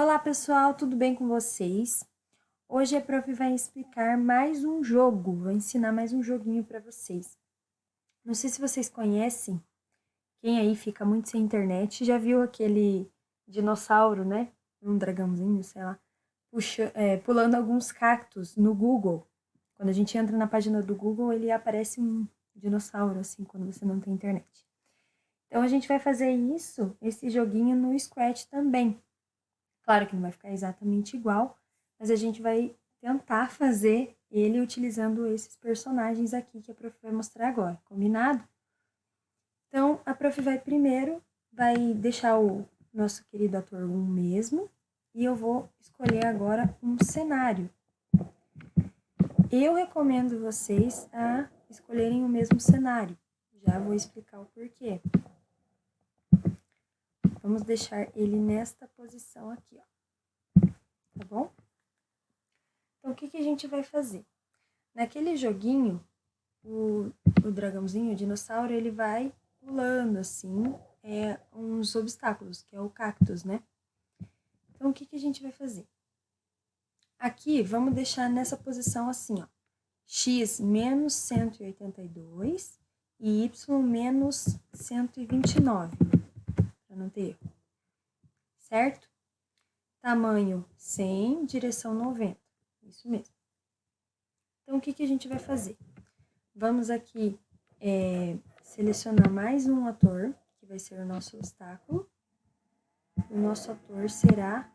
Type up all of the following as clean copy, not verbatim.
Olá pessoal, tudo bem com vocês? Hoje a prof vai explicar mais um jogo, vou ensinar mais um joguinho para vocês. Não sei se vocês conhecem, quem aí fica muito sem internet, já viu aquele dinossauro, né? Um dragãozinho, sei lá, pulando alguns cactos no Google. Quando a gente entra na página do Google, ele aparece um dinossauro, assim, quando você não tem internet. Então a gente vai fazer esse joguinho no Scratch também. Claro que não vai ficar exatamente igual, mas a gente vai tentar fazer ele utilizando esses personagens aqui que a prof vai mostrar agora, combinado? Então, a prof vai deixar o nosso querido ator 1 mesmo, e eu vou escolher agora um cenário. Eu recomendo vocês a escolherem o mesmo cenário, já vou explicar o porquê. Vamos deixar ele nesta posição aqui, ó. Tá bom? Então, o que a gente vai fazer? Naquele joguinho, o dragãozinho, o dinossauro, ele vai pulando, assim, uns obstáculos, que é o cactus, né? Então, o que a gente vai fazer? Aqui, vamos deixar nessa posição assim, ó. X menos 182 e Y menos 129, para não ter erro. Certo? Tamanho 100, direção 90. Isso mesmo. Então, o que a gente vai fazer? Vamos aqui selecionar mais um ator, que vai ser o nosso obstáculo. O nosso ator será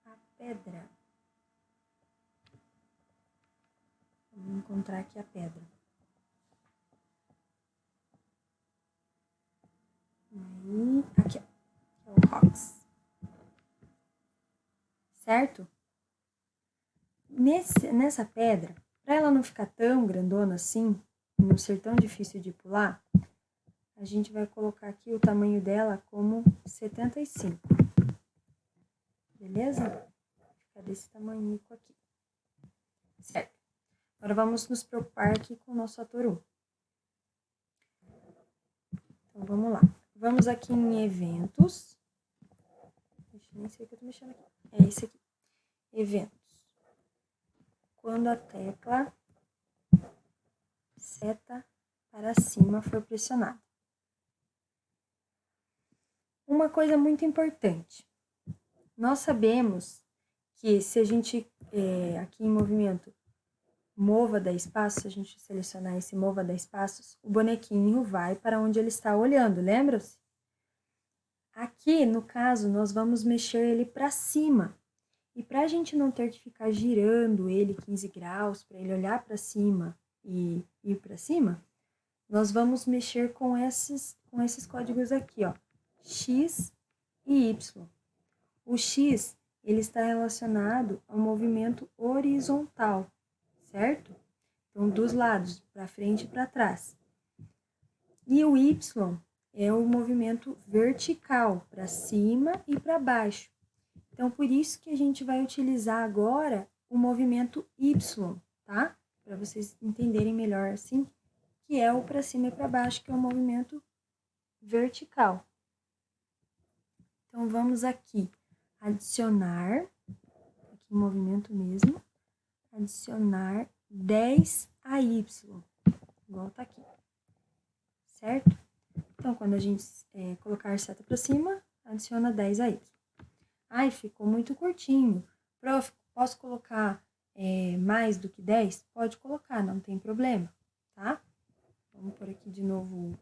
a pedra. Vamos encontrar aqui a pedra. Aí, aqui, ó, que é o Rox. Certo? Nessa pedra, para ela não ficar tão grandona assim, não ser tão difícil de pular, a gente vai colocar aqui o tamanho dela como 75. Beleza? Fica desse tamanho aqui. Certo. Agora vamos nos preocupar aqui com o nosso ator 1. Então vamos lá. Vamos aqui em eventos. Deixa eu nem sei o que eu tô mexendo aqui. É esse aqui. Eventos. Quando a tecla seta para cima for pressionada. Uma coisa muito importante. Nós sabemos que se a gente, aqui em movimento, mova 10 passos, se a gente selecionar esse mova 10 passos, o bonequinho vai para onde ele está olhando, lembra-se? Aqui, no caso, nós vamos mexer ele para cima. E para a gente não ter que ficar girando ele 15 graus, para ele olhar para cima e ir para cima, nós vamos mexer com esses códigos aqui, ó, X e Y. O X, ele está relacionado ao movimento horizontal, certo? Então, dos lados, para frente e para trás. E o Y é o movimento vertical, para cima e para baixo. Então, por isso que a gente vai utilizar agora o movimento Y, tá? Para vocês entenderem melhor assim, que é o para cima e para baixo, que é o movimento vertical. Então, vamos aqui adicionar, aqui em movimento mesmo, adicionar 10 a Y, igual tá aqui, certo? Então, quando a gente colocar seta para cima, adiciona 10 a Y. Ai, ficou muito curtinho. Prof, posso colocar mais do que 10? Pode colocar, não tem problema, tá? Vamos por aqui de novo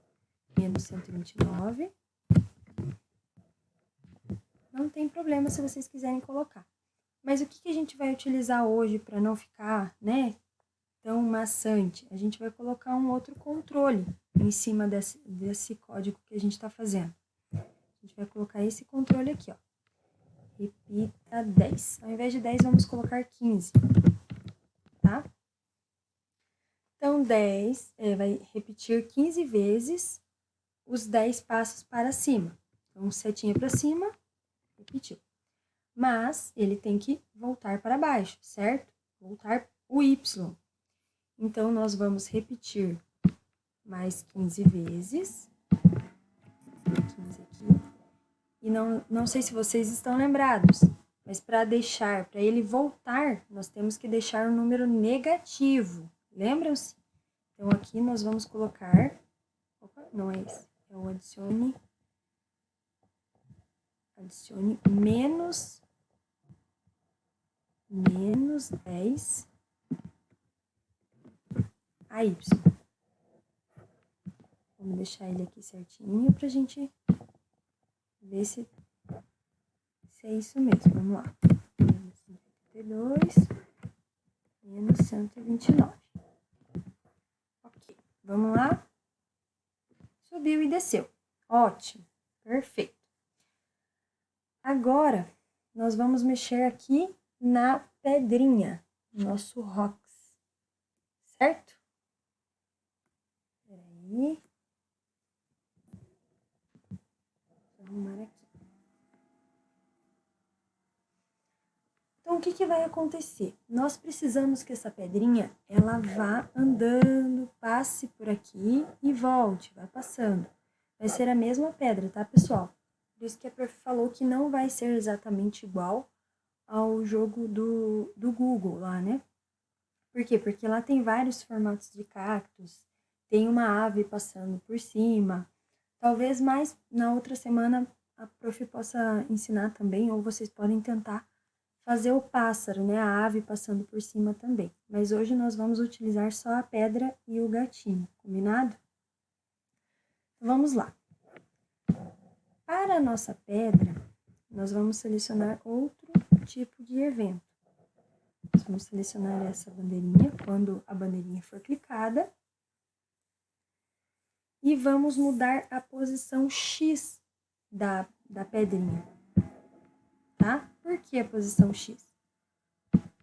menos 129. Não tem problema se vocês quiserem colocar. Mas o que a gente vai utilizar hoje para não ficar, né, tão maçante? A gente vai colocar um outro controle em cima desse código que a gente está fazendo. A gente vai colocar esse controle aqui, ó. Repita 10. Ao invés de 10, vamos colocar 15, tá? Então, 10 vai repetir 15 vezes os 10 passos para cima. Então, setinha para cima, repetiu. Mas ele tem que voltar para baixo, certo? Voltar o Y. Então, nós vamos repetir mais 15 vezes. 15 aqui. E não sei se vocês estão lembrados, mas para ele voltar, nós temos que deixar um número negativo. Lembram-se? Então, aqui nós vamos colocar... Opa, não é esse. É o adicione menos 10 a y. Vamos deixar ele aqui certinho pra gente ver se é isso mesmo. Vamos lá. Menos 52 menos 129. Ok. Vamos lá. Subiu e desceu. Ótimo. Perfeito. Agora, nós vamos mexer aqui na pedrinha, nosso ROX, certo? Peraí. Vou arrumar aqui. Então, o que vai acontecer? Nós precisamos que essa pedrinha, ela vá andando, passe por aqui e volte, vai passando. Vai ser a mesma pedra, tá, pessoal? Por isso que a prof falou que não vai ser exatamente igual ao jogo do Google lá, né? Por quê? Porque lá tem vários formatos de cactos, tem uma ave passando por cima. Talvez mais na outra semana a prof possa ensinar também, ou vocês podem tentar fazer o pássaro, né? A ave passando por cima também. Mas hoje nós vamos utilizar só a pedra e o gatinho, combinado? Vamos lá. Para a nossa pedra, nós vamos selecionar outro tipo de evento. Nós vamos selecionar essa bandeirinha, quando a bandeirinha for clicada. E vamos mudar a posição X da pedrinha, tá? Por que a posição X?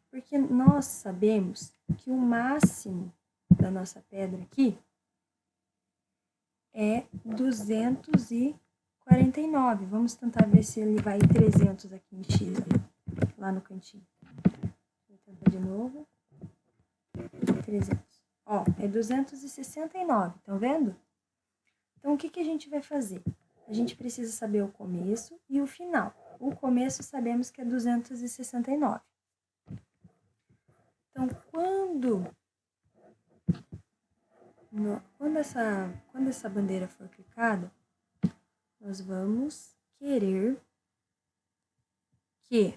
Porque nós sabemos que o máximo da nossa pedra aqui é 249. Vamos tentar ver se ele vai 300 aqui em X, lá no cantinho. Vou tentar de novo. 300. Ó, é 269, estão vendo? Então, o que a gente vai fazer? A gente precisa saber o começo e o final. O começo sabemos que é 269. Então, quando essa bandeira for clicada, nós vamos querer que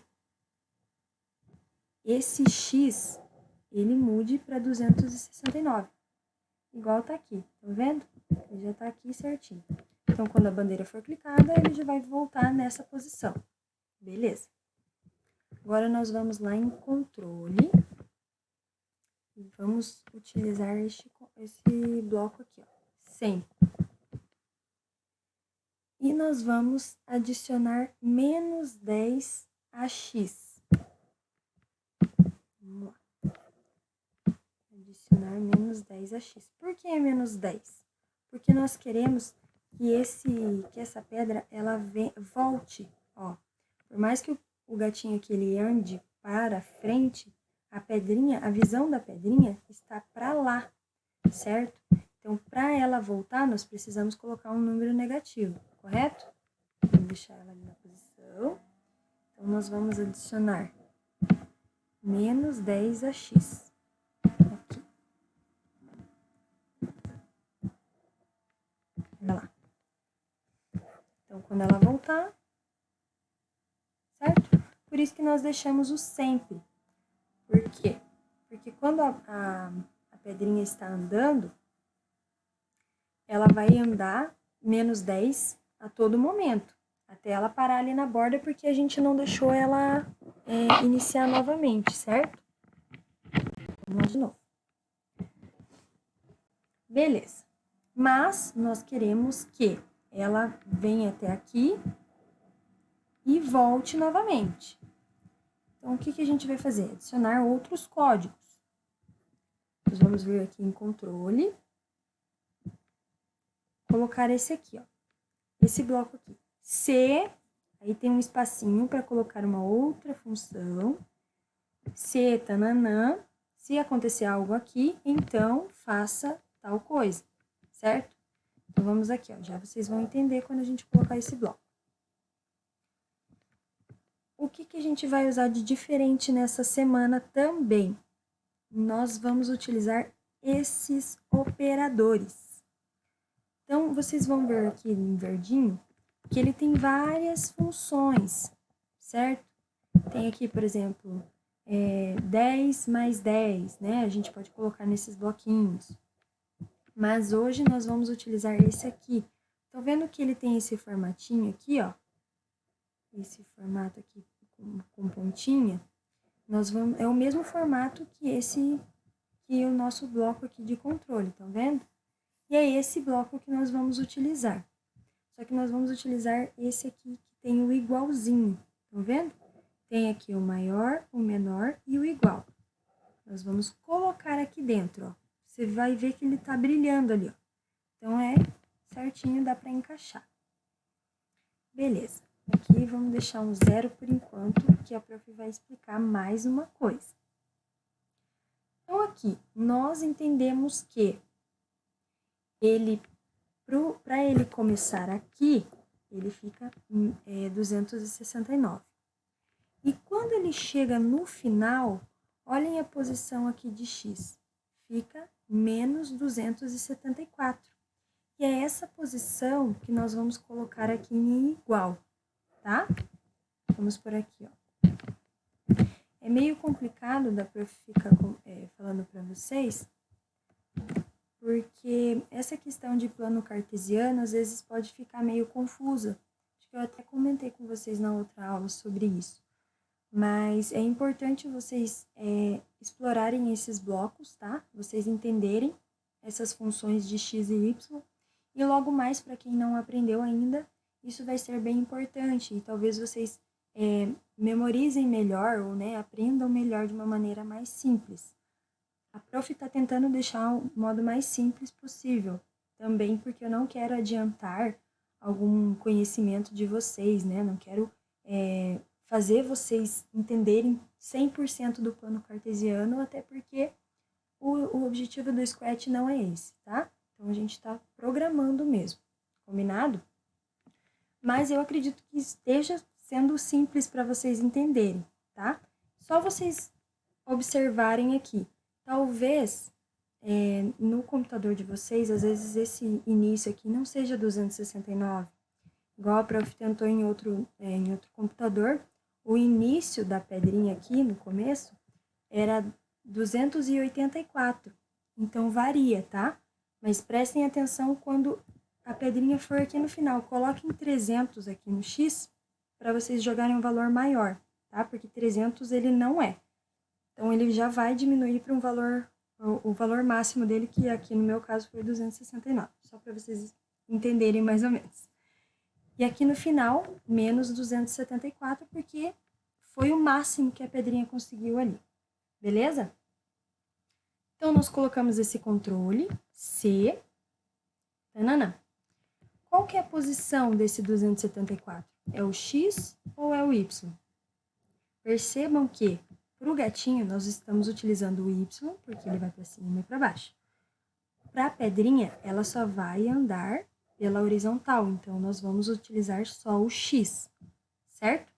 esse X, ele mude para 269. Igual tá aqui, tá vendo? Ele já tá aqui certinho. Então, quando a bandeira for clicada, ele já vai voltar nessa posição. Beleza? Agora, nós vamos lá em controle. E vamos utilizar esse bloco aqui, ó. 100. E nós vamos adicionar menos 10 a x. Vamos lá. Adicionar menos 10 a x. Por que é menos 10? Porque nós queremos que essa pedra, ela volte, ó. Por mais que o gatinho aqui, ele ande para frente, a pedrinha, a visão da pedrinha está para lá, certo? Então, para ela voltar, nós precisamos colocar um número negativo, correto? Vamos deixar ela ali na posição. Então, nós vamos adicionar menos 10 a x. Aqui. Olha lá. Então, quando ela voltar, certo? Por isso que nós deixamos o sempre. Por quê? Porque quando a pedrinha está andando, ela vai andar menos 10 a todo momento, até ela parar ali na borda, porque a gente não deixou ela iniciar novamente, certo? Vamos lá de novo. Beleza. Mas nós queremos que ela venha até aqui e volte novamente. Então, o que a gente vai fazer? Adicionar outros códigos. Nós vamos vir aqui em controle. Colocar esse aqui, ó. Esse bloco aqui. Se, aí tem um espacinho para colocar uma outra função. Se, tananã. Se acontecer algo aqui, então faça tal coisa, certo? Então, vamos aqui, ó. Já vocês vão entender quando a gente colocar esse bloco. o que a gente vai usar de diferente nessa semana também? Nós vamos utilizar esses operadores. Então, vocês vão ver aqui em verdinho que ele tem várias funções, certo? Tem aqui, por exemplo, 10 mais 10, né? A gente pode colocar nesses bloquinhos. Mas hoje nós vamos utilizar esse aqui. Estão vendo que ele tem esse formatinho aqui, ó? Esse formato aqui com pontinha. É o mesmo formato que o nosso bloco aqui de controle, tá vendo? E é esse bloco que nós vamos utilizar. Só que nós vamos utilizar esse aqui que tem o igualzinho, tá vendo? Tem aqui o maior, o menor e o igual. Nós vamos colocar aqui dentro, ó. Você vai ver que ele tá brilhando ali, ó. Então, é certinho, dá pra encaixar. Beleza. Aqui vamos deixar um 0 por enquanto, que a prof vai explicar mais uma coisa. Então, aqui, nós entendemos que para ele começar aqui, ele fica 269. E quando ele chega no final, olhem a posição aqui de x, fica menos 274. E é essa posição que nós vamos colocar aqui em igual, tá? Vamos por aqui, ó. É meio complicado da prof ficar falando para vocês, porque essa questão de plano cartesiano às vezes pode ficar meio confusa. Acho que eu até comentei com vocês na outra aula sobre isso. Mas é importante vocês explorarem esses blocos, tá? Vocês entenderem essas funções de x e y. E logo mais, para quem não aprendeu ainda, isso vai ser bem importante. E talvez vocês memorizem melhor ou aprendam melhor de uma maneira mais simples. A prof está tentando deixar o modo mais simples possível. Também porque eu não quero adiantar algum conhecimento de vocês, né? Não quero fazer vocês entenderem 100% do plano cartesiano, até porque o objetivo do Scratch não é esse, tá? Então, a gente está programando mesmo, combinado? Mas eu acredito que esteja sendo simples para vocês entenderem, tá? Só vocês observarem aqui. Talvez, no computador de vocês, às vezes esse início aqui não seja 269. Igual a prof tentou em outro computador, o início da pedrinha aqui, no começo, era 284. Então, varia, tá? Mas prestem atenção quando a pedrinha for aqui no final. Coloquem 300 aqui no x para vocês jogarem um valor maior, tá? Porque 300 ele não é. Então, ele já vai diminuir para um valor, o valor máximo dele, que aqui no meu caso foi 269. Só para vocês entenderem mais ou menos. E aqui no final, menos 274, porque foi o máximo que a pedrinha conseguiu ali. Beleza? Então, nós colocamos esse controle, C. Tanana. Qual que é a posição desse 274? É o X ou é o Y? Percebam que, para o gatinho, nós estamos utilizando o Y, porque ele vai para cima e para baixo. Para a pedrinha, ela só vai andar pela horizontal, então nós vamos utilizar só o X, certo?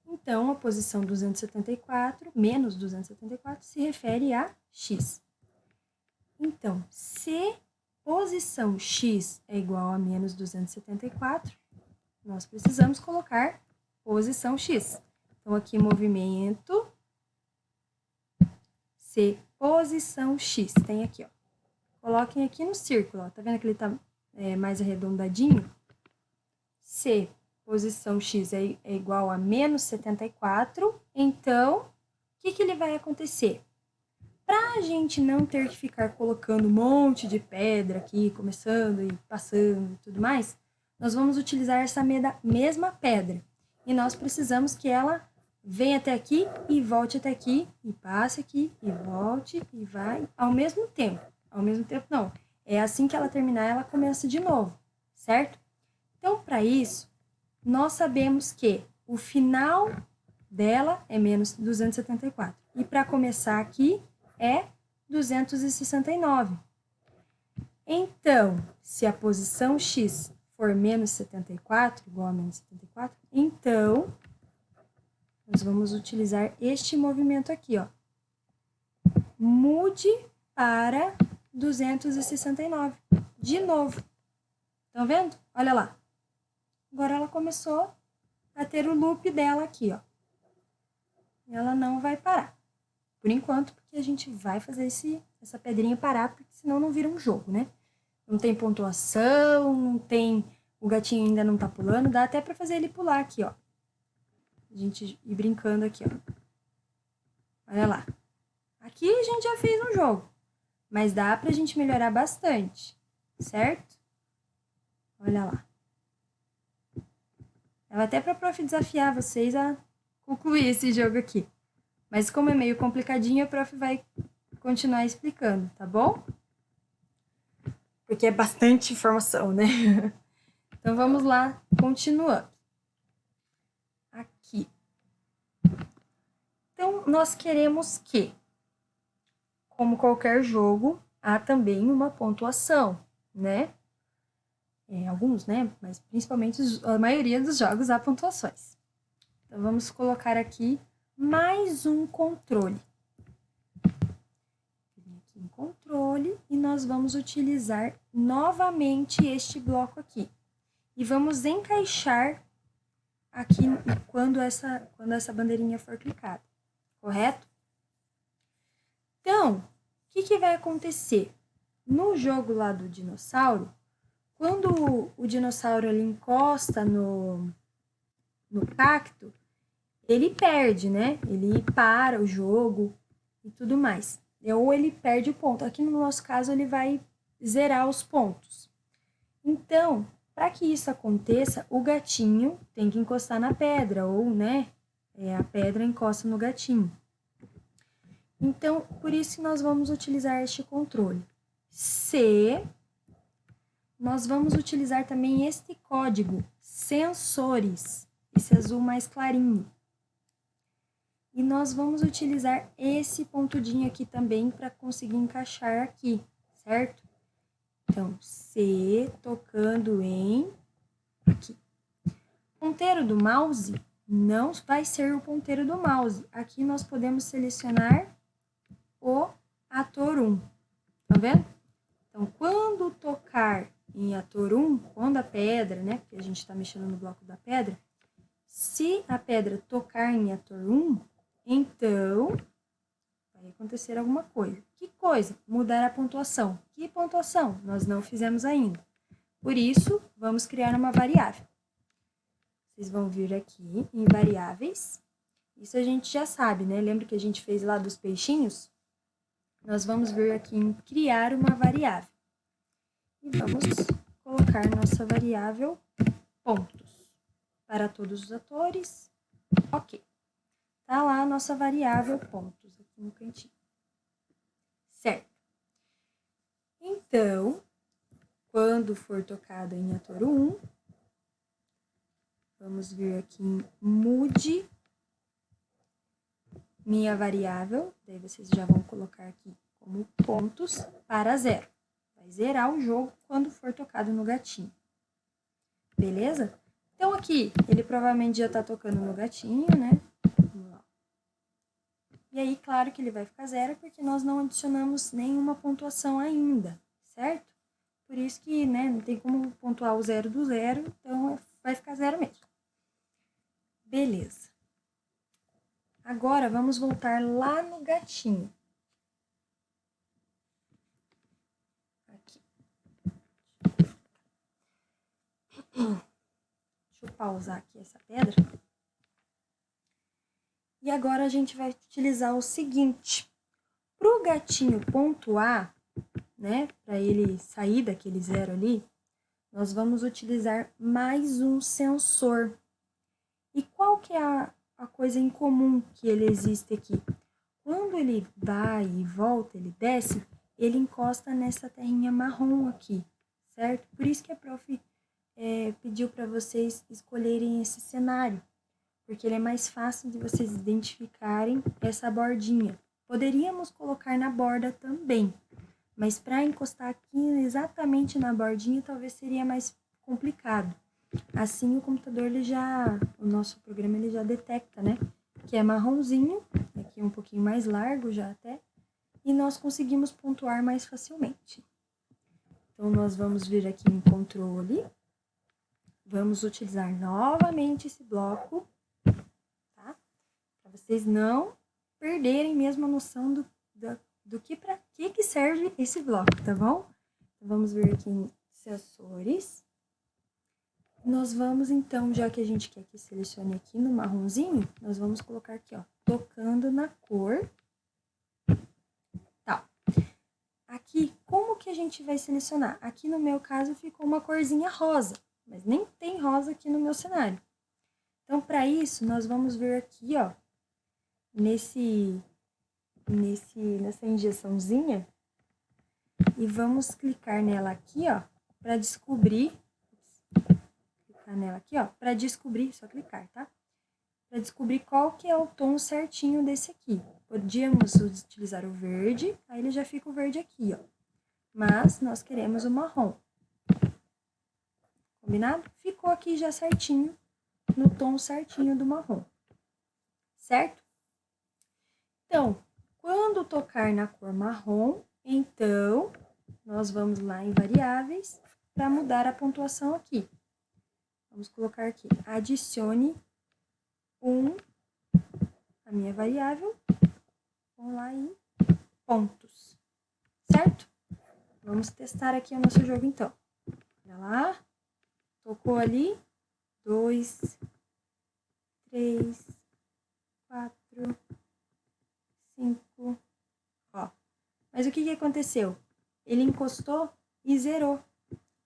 Então, a posição 274, menos 274, se refere a X. Então, se posição X é igual a menos 274, nós precisamos colocar posição X. Então, aqui, movimento, C, posição X. Tem aqui, ó. Coloquem aqui no círculo, ó. Tá vendo que ele tá mais arredondadinho? C, posição X é igual a menos 74. Então, o que ele vai acontecer? Para a gente não ter que ficar colocando um monte de pedra aqui, começando e passando e tudo mais, nós vamos utilizar essa mesma pedra. E nós precisamos que ela venha até aqui e volte até aqui, e passe aqui, e volte, e vai ao mesmo tempo. Ao mesmo tempo, não. É assim que ela terminar, ela começa de novo, certo? Então, para isso, nós sabemos que o final dela é menos 274. E para começar aqui, é 269. Então, se a posição X for menos 74, igual a menos 74, então nós vamos utilizar este movimento aqui, ó. Mude para 269. De novo. Estão vendo? Olha lá. Agora ela começou a ter o loop dela aqui, ó. Ela não vai parar. Por enquanto, porque a gente vai fazer essa pedrinha parar, porque senão não vira um jogo, né? Não tem pontuação, não tem... O gatinho ainda não tá pulando, dá até pra fazer ele pular aqui, ó. A gente ir brincando aqui, ó. Olha lá. Aqui a gente já fez um jogo, mas dá pra gente melhorar bastante, certo? Olha lá. Dava até pra prof desafiar vocês a concluir esse jogo aqui. Mas como é meio complicadinho, a prof vai continuar explicando, tá bom? Porque é bastante informação, né? Então, vamos lá, continuando. Aqui. Então, nós queremos que, como qualquer jogo, há também uma pontuação, né? Alguns, né? Mas principalmente a maioria dos jogos há pontuações. Então, vamos colocar aqui mais um controle. Aqui em controle, e nós vamos utilizar novamente este bloco aqui. E vamos encaixar aqui quando essa bandeirinha for clicada, correto? Então, o que vai acontecer? No jogo lá do dinossauro, quando o dinossauro ele encosta no cacto, ele perde, né? Ele para o jogo e tudo mais. Ou ele perde o ponto. Aqui no nosso caso, ele vai zerar os pontos. Então, para que isso aconteça, o gatinho tem que encostar na pedra, ou, né, a pedra encosta no gatinho. Então, por isso que nós vamos utilizar este controle. Se nós vamos utilizar também este código, sensores, esse azul mais clarinho. E nós vamos utilizar esse pontudinho aqui também para conseguir encaixar aqui, certo? Então, C tocando em aqui. Ponteiro do mouse não vai ser o ponteiro do mouse. Aqui nós podemos selecionar o ator 1. Tá vendo? Então, quando tocar em ator 1, quando a pedra, né? Porque a gente está mexendo no bloco da pedra. Se a pedra tocar em ator 1, então vai acontecer alguma coisa. Que coisa? Mudar a pontuação. Que pontuação? Nós não fizemos ainda. Por isso, vamos criar uma variável. Vocês vão vir aqui em variáveis. Isso a gente já sabe, né? Lembra que a gente fez lá dos peixinhos? Nós vamos vir aqui em criar uma variável. E vamos colocar nossa variável pontos. Para todos os atores. Ok. Tá lá a nossa variável pontos aqui no cantinho. Certo. Então, quando for tocado em ator 1, vamos vir aqui em mude minha variável, daí vocês já vão colocar aqui como pontos para 0. Vai zerar o jogo quando for tocado no gatinho. Beleza? Então aqui, ele provavelmente já tá tocando no gatinho, né? E aí, claro que ele vai ficar 0, porque nós não adicionamos nenhuma pontuação ainda, certo? Por isso que, né, não tem como pontuar o 0 do 0, então vai ficar 0 mesmo. Beleza. Agora, vamos voltar lá no gatinho. Aqui. Deixa eu pausar aqui essa pedra. E agora a gente vai utilizar o seguinte. Para o gatinho pontuar, né, para ele sair daquele 0 ali, nós vamos utilizar mais um sensor. E qual que é a coisa em comum que ele existe aqui? Quando ele vai e volta, ele desce, ele encosta nessa terrinha marrom aqui, certo? Por isso que a prof pediu para vocês escolherem esse cenário, porque ele é mais fácil de vocês identificarem essa bordinha. Poderíamos colocar na borda também, mas para encostar aqui exatamente na bordinha talvez seria mais complicado. Assim o computador, o nosso programa, ele já detecta, né? que é marronzinho, aqui um pouquinho mais largo já até, e nós conseguimos pontuar mais facilmente. Então, nós vamos vir aqui em controle, vamos utilizar novamente esse bloco, tá? Para vocês não perderem mesmo a noção do que para que serve esse bloco, tá bom? Então, vamos vir aqui em sensores. Nós vamos, então, já que a gente quer que selecione aqui no marronzinho, nós vamos colocar aqui, ó, tocando na cor. Tá. Aqui, como que a gente vai selecionar? Aqui no meu caso ficou uma corzinha rosa, mas nem tem rosa aqui no meu cenário. Então, para isso, nós vamos vir aqui, ó, nessa injeçãozinha e vamos clicar nela aqui, ó, para descobrir. Clicar nela aqui, ó, para descobrir, só clicar, tá? Para descobrir qual que é o tom certinho desse aqui. Podíamos utilizar o verde, aí ele já fica o verde aqui, ó. Mas nós queremos o marrom. Combinado? Ficou aqui já certinho, no tom certinho do marrom. Certo? Então, quando tocar na cor marrom, então, nós vamos lá em variáveis para mudar a pontuação aqui. Vamos colocar aqui, adicione a minha variável, vamos lá em pontos, certo? Vamos testar aqui o nosso jogo, então. Olha lá, tocou ali, 2, 3, 4, 5, ó. Mas o que aconteceu? Ele encostou e zerou,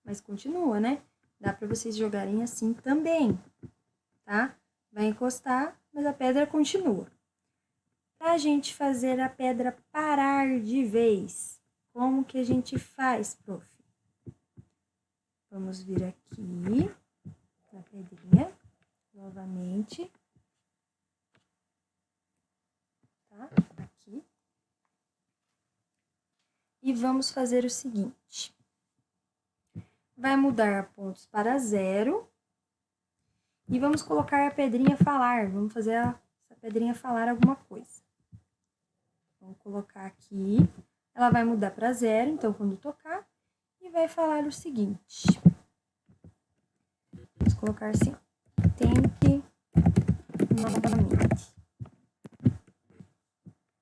mas continua, né? Dá para vocês jogarem assim também, tá? Vai encostar, mas a pedra continua. Para a gente fazer a pedra parar de vez, como que a gente faz, prof? Vamos vir aqui na pedrinha, novamente. Tá? Aqui. E vamos fazer o seguinte. Vai mudar pontos para 0. E vamos colocar a pedrinha falar. Vamos fazer essa pedrinha falar alguma coisa. Vamos colocar aqui. Ela vai mudar para 0, então quando tocar, e vai falar o seguinte. Vamos colocar assim, ó. Tente novamente.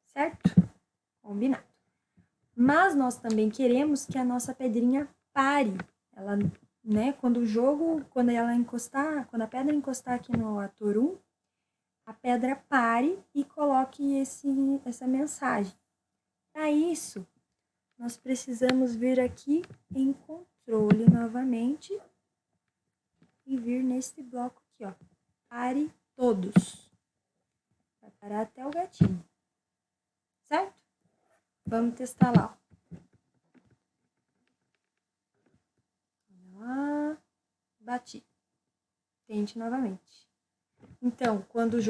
Certo? Combinado. Mas nós também queremos que a nossa pedrinha pare. Ela, né, quando a pedra encostar aqui no ator 1, a pedra pare e coloque essa mensagem. Para isso, nós precisamos vir aqui em controle novamente e vir nesse bloco aqui, ó. Pare todos. Vai parar até o gatinho. Certo? Vamos testar lá, ó. Olha lá. Bati. Tente novamente. Então, quando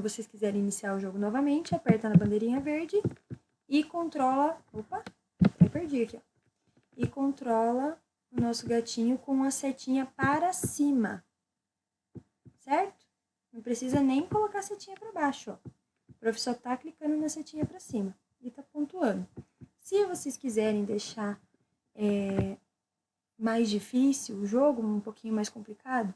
vocês quiserem iniciar o jogo novamente, aperta na bandeirinha verde e controla... Opa, até perdi aqui, ó. E controla o nosso gatinho com a setinha para cima. Certo? Não precisa nem colocar a setinha para baixo, ó. O professor tá clicando na setinha para cima e tá pontuando. Se vocês quiserem deixar mais difícil o jogo, um pouquinho mais complicado,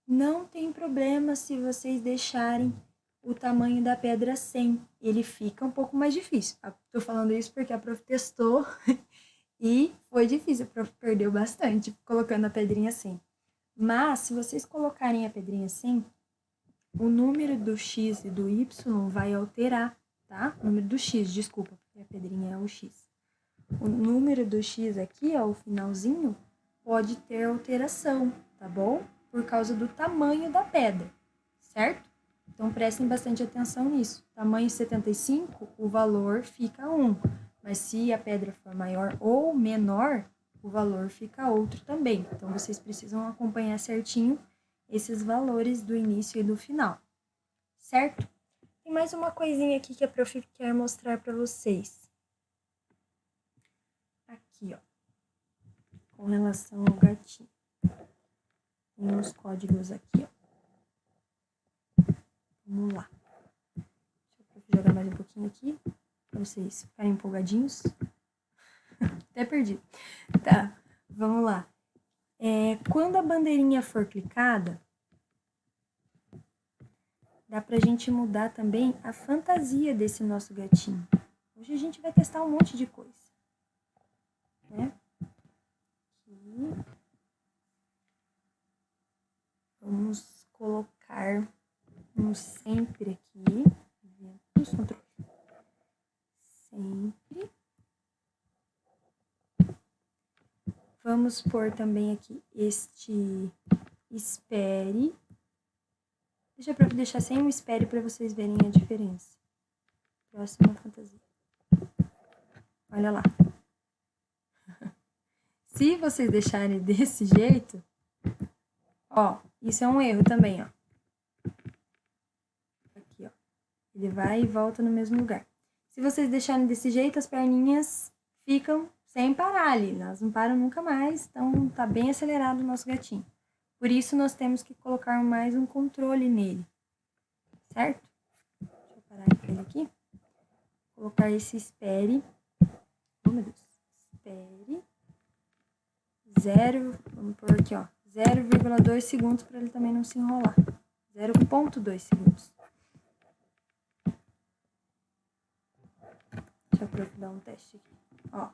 não tem problema se vocês deixarem o tamanho da pedra 100. Ele fica um pouco mais difícil. Tô falando isso porque a prof testou e foi difícil. A prof perdeu bastante colocando a pedrinha 100. Mas, se vocês colocarem a pedrinha 100, o número do X e do Y vai alterar, tá? O número do X, desculpa, porque a pedrinha é o X. O número do X aqui, ó, o finalzinho, pode ter alteração, tá bom? Por causa do tamanho da pedra, certo? Então, prestem bastante atenção nisso. Tamanho 75, o valor fica 1. Mas se a pedra for maior ou menor, o valor fica outro também. Então, vocês precisam acompanhar certinho esses valores do início e do final, certo? Tem mais uma coisinha aqui que a prof quer mostrar para vocês. Aqui, ó. Com relação ao gatinho. Tem uns códigos aqui, ó. Vamos lá. jogar mais um pouquinho aqui, pra vocês ficarem empolgadinhos. Até perdi. Tá, vamos lá. Quando a bandeirinha for clicada, dá pra gente mudar também a fantasia desse nosso gatinho. Hoje a gente vai testar um monte de coisa, né? Aqui. Vamos colocar um sempre aqui. Eventos, controle. Sempre. Vamos pôr também aqui este espere. Deixa eu deixar sem o espere para vocês verem a diferença. Próxima fantasia. Olha lá. Se vocês deixarem desse jeito, ó, isso é um erro também, ó. Aqui, ó. Ele vai e volta no mesmo lugar. Se vocês deixarem desse jeito, as perninhas ficam sem parar ali. Elas não param nunca mais, então tá bem acelerado o nosso gatinho. Por isso, nós temos que colocar mais um controle nele, certo? Deixa eu parar ele aqui. Colocar esse espere. Oh, meu Deus. Espere. 0, vamos pôr aqui, ó. 0,2 segundos para ele também não se enrolar. 0,2 segundos. Deixa eu dar um teste aqui. Ó.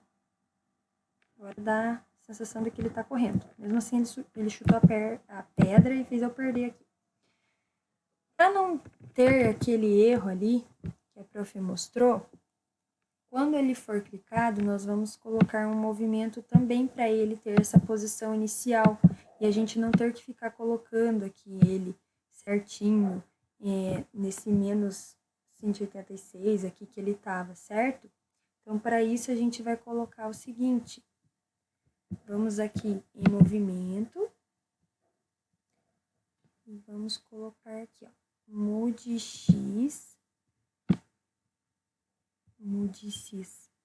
Agora dá a sensação de que ele tá correndo. Mesmo assim, ele chutou a pedra e fez eu perder aqui. Para não ter aquele erro ali que a prof mostrou, quando ele for clicado, nós vamos colocar um movimento também para ele ter essa posição inicial e a gente não ter que ficar colocando aqui ele certinho nesse menos 186 aqui que ele estava, certo? Então, para isso, a gente vai colocar o seguinte. Vamos aqui em movimento e vamos colocar aqui, ó, mude X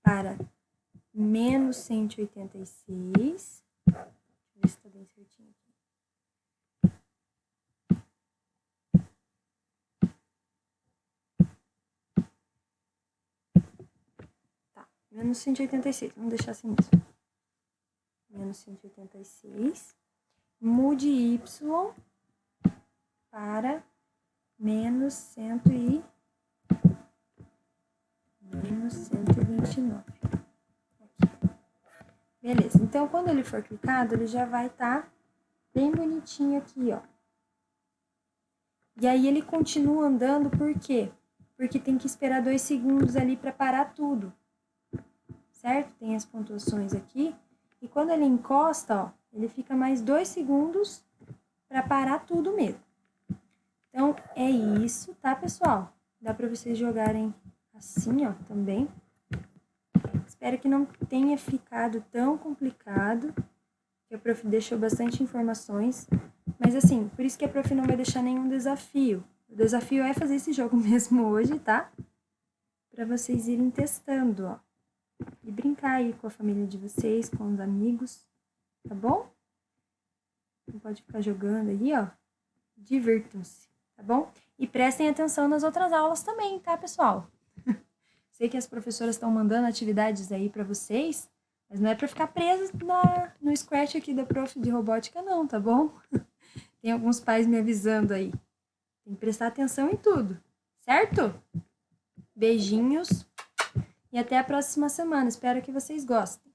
para menos 186. Deixa eu ver se tá bem certinho aqui. Tá, menos 186, vamos deixar assim mesmo. Menos 186. Mude Y para menos 129. Aqui. Beleza, então quando ele for clicado, ele já vai estar bem bonitinho aqui, ó. E aí ele continua andando, por quê? Porque tem que esperar 2 segundos ali para parar tudo, certo? Tem as pontuações aqui. E quando ele encosta, ó, ele fica mais 2 segundos para parar tudo mesmo. Então, é isso, tá, pessoal? Dá para vocês jogarem assim, ó, também. Espero que não tenha ficado tão complicado, que a prof deixou bastante informações. Mas, assim, por isso que a prof não vai deixar nenhum desafio. O desafio é fazer esse jogo mesmo hoje, tá? Para vocês irem testando, ó. E brincar aí com a família de vocês, com os amigos, tá bom? Não pode ficar jogando aí, ó. Divirtam-se, tá bom? E prestem atenção nas outras aulas também, tá, pessoal? Sei que as professoras estão mandando atividades aí para vocês, mas não é para ficar presos no Scratch aqui da prof de robótica, não, tá bom? Tem alguns pais me avisando aí. Tem que prestar atenção em tudo, certo? Beijinhos. E até a próxima semana. Espero que vocês gostem.